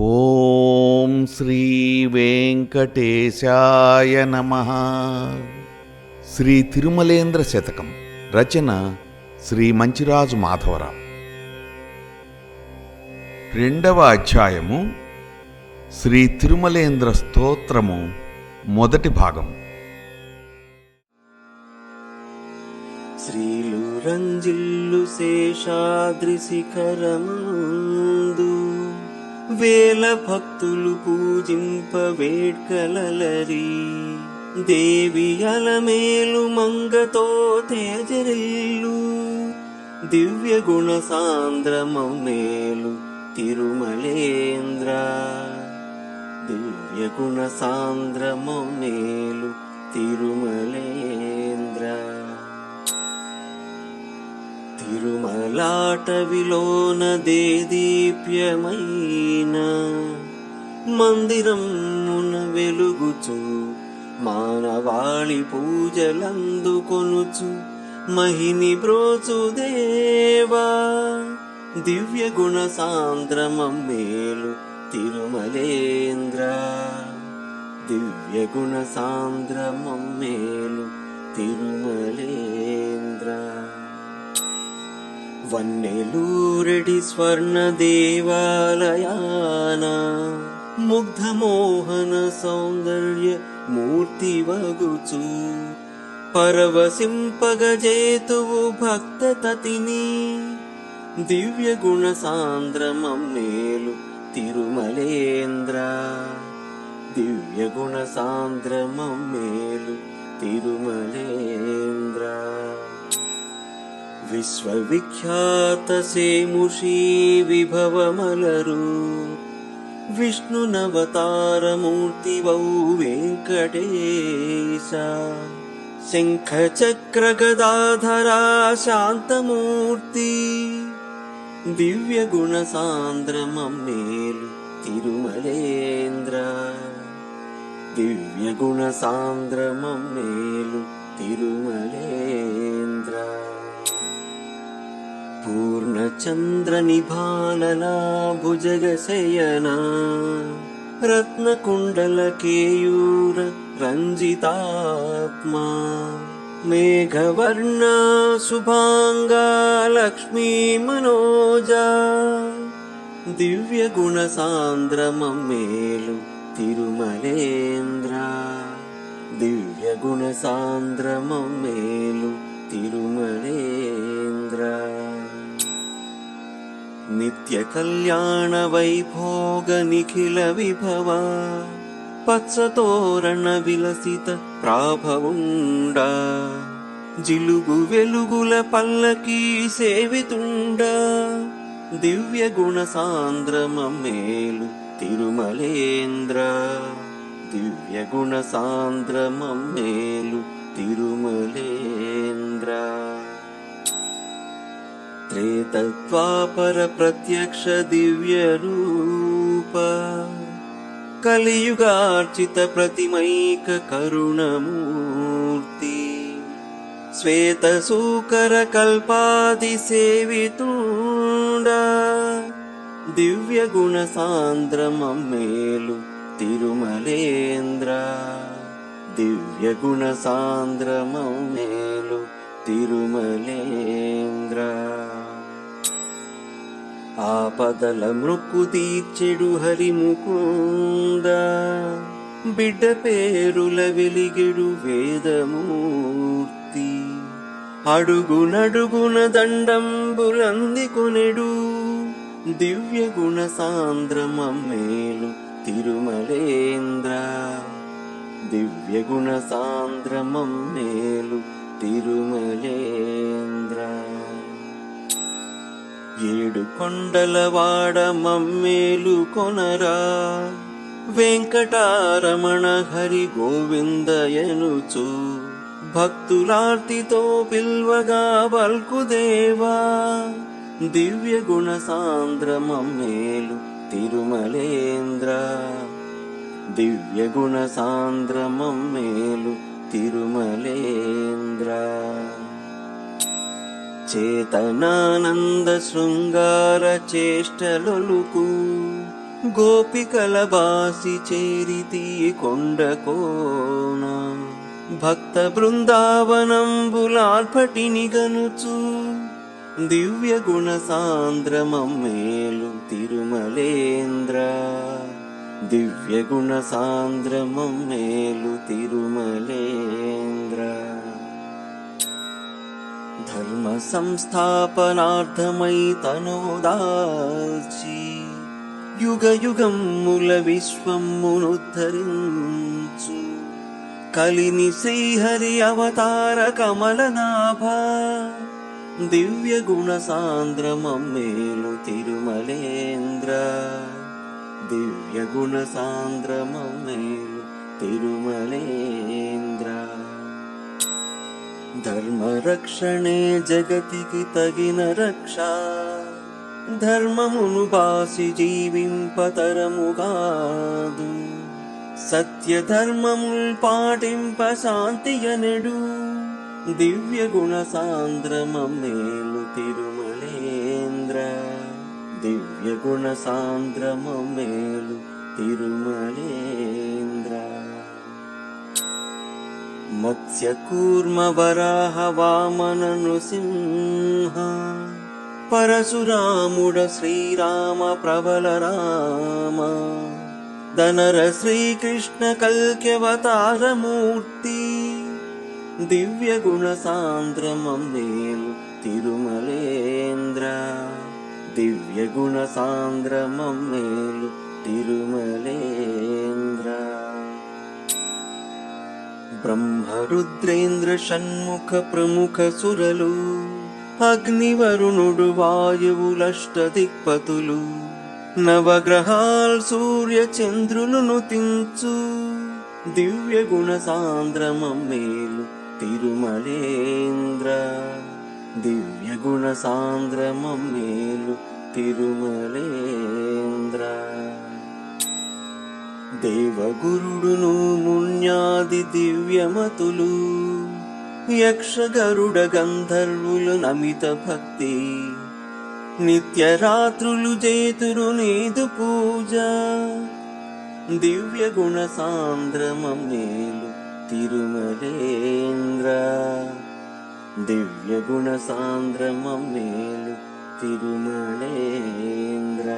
ఓం శ్రీ వెంకటేశాయ నమః. శ్రీ తిరుమలేంద్ర శతకం. రచన శ్రీ మంచిరాజు మాధవరావు. 2వ అధ్యాయము శ్రీ తిరుమలేంద్ర స్తోత్రము, మొదటి భాగం. శ్రీలు రంజిల్లు శేషాద్రి శిఖరమందు వేల భక్తులు పూజింప వేడ్కలలరి దేవి అలమేలు మంగతో తేజరిల్లు దివ్య గుణ సాంద్రమేలు తిరుమలేంద్ర. దివ్య గుణ సాంద్రమేలు తిరుమలేంద్ర. తిరుమలాటవిలోన దేదీప్యమైన మందిరమున వెలుగుచు మానవాళి పూజలందుకొనుచు మహిని బ్రోచు దేవా. దివ్య గుణ సాంద్రమేలు తిరుమలేంద్ర. దివ్య గుణ సాంద్రమేలు తిరుమలేంద్ర. వన్నెలూరెడి స్వర్ణ దేవాలయాన ముగ్ధమోహన సౌందర్య మూర్తి వగుచు పరవశింపగజేతువు భక్త తతిని. దివ్య గుణ సాంద్రమేలు తిరుమలేంద్ర. దివ్య గుణ సాంద్రమేలు తిరుమలేంద్ర. విశ్వవిఖ్యాత సేముషీ విభవమలరు విష్ణునవతారమూర్తివౌ వెంకటేశ. శంఖ చక్ర గదాధరా శాంతమూర్తి. దివ్య గుణ సాంద్రమేలు తిరుమలేంద్ర. దివ్య గుణ సాంద్రమేలు తిరుమలేంద్ర. పూర్ణచంద్ర నిభాననా భుజగ శయన రత్నకుండల కేయూర రంజితాత్మా. మేఘవర్ణ శుభాంగా లక్ష్మీ మనోజా. దివ్య గుణ సాంద్రమేలు తిరుమలేంద్ర. దివ్య గుణ సాంద్రమేలు తిరుమలేంద్ర. నిత్య కళ్యాణ వైభోగ నిఖిల విభవ పచ్చతోరణ విలసిత ప్రాభవుండ. జిలుగు వెలుగుల పల్లకీ సేవితుండ. దివ్య గుణ సాంద్రమేలు తిరుమలేంద్ర. దివ్య గుణ సాంద్రమేలు తిరుమలేంద్ర. త్రేతద్వాపర ప్రత్యక్ష దివ్య రూప కలియుగార్చిత ప్రతిమైక కరుణమూర్తి. శ్వేత సూకర కల్పాది సేవితుండ. దివ్య గుణ సాంద్రమేలు తిరుమలేంద్ర. దివ్య గుణ సాంద్రమేలు తిరుమలేంద్ర. ఆపదల మృక్కు తీర్చెడు హరిముకుంద. బిడ్డ పేరుల వెలిగెడు వేదమూర్తి. అడుగునడుగున దండంబులందికొనెడు. దివ్య గుణ సాంద్రమేలు తిరుమలేంద్ర. దివ్య గుణ సాంద్రమేలు తిరుమలేంద్ర. ఏడు కొండలవాడ మమ్మేలు కొనరా. వెంకటారమణ హరి గోవిందయనుచు భక్తులార్తితో పిల్వగా బల్కుదేవా. దివ్య గుణ సాంద్రమేలు తిరుమలేంద్ర. దివ్య గుణ సాంద్రమేలు తిరుమలేంద్ర. చేతనానంద శృంగార చేష్టలొలుకు గోపికల బాసి చేరితి కొండకోన భక్త బృందావనంబులాల్పటిని గనుచు దివ్య గుణ సాంద్రమమ్మేలు తిరుమలేంద్ర దివ్య గుణ సాంద్రమమ్మేలు తిరుమలేంద్ర ధర్మ సంస్థాపనార్థమై తనుదాల్చి యుగ యుగముల విశ్వమునుద్ధరించు కలిని శ్రీహరి అవతార కమలనాభ దివ్య గుణ సాంద్రమమ్మేలు తిరుమలేంద్ర దివ్య గుణ సాంద్రమమ్మేలు తిరుమలేంద్ర ధర్మ రక్షణే జగతికి తగిన రక్ష ధర్మమును బాసి జీవింపతరముగాదు సత్య ధర్మముల్ పాటింప శాంతియనెడు దివ్య గుణ సాంద్రమమ్మేలు తిరుమలేంద్ర దివ్య గుణ సాంద్రమమ్మేలు తిరుమలేంద్ర మత్స్య కూర్మ వరాహ వామన నృసింహ పరశురాముడ శ్రీరామ ప్రబల రామ ధనర శ్రీకృష్ణ కల్క్యవతారమూర్తి దివ్య గుణ సాంద్రమమ్మేలు తిరుమలేంద్ర దివ్య గుణ సాంద్రమమ్మేలు తిరుమలేంద్ర బ్రహ్మ రుద్రేంద్ర షణ్ముఖ ప్రముఖ సురలు అగ్నివరుణుడు వాయువులష్ట దిక్పతులు నవగ్రహాల్ సూర్య చంద్రులను తించు దివ్య గుణ సాంద్రమమ్మేలు తిరుమలేంద్ర దివ్య గుణ సాంద్రమమ్మేలు తిరుమలేంద్ర దేవగురుడును మున్యాది దివ్యమతులు యక్ష గరుడ గంధర్వులు నమిత భక్తి నిత్య రాత్రులు చేతురు నీదు పూజ దివ్య గుణ సాంద్రమమ్మేలు తిరుమలేంద్ర దివ్య గుణ సాంద్రమమ్మేలు తిరుమలేంద్ర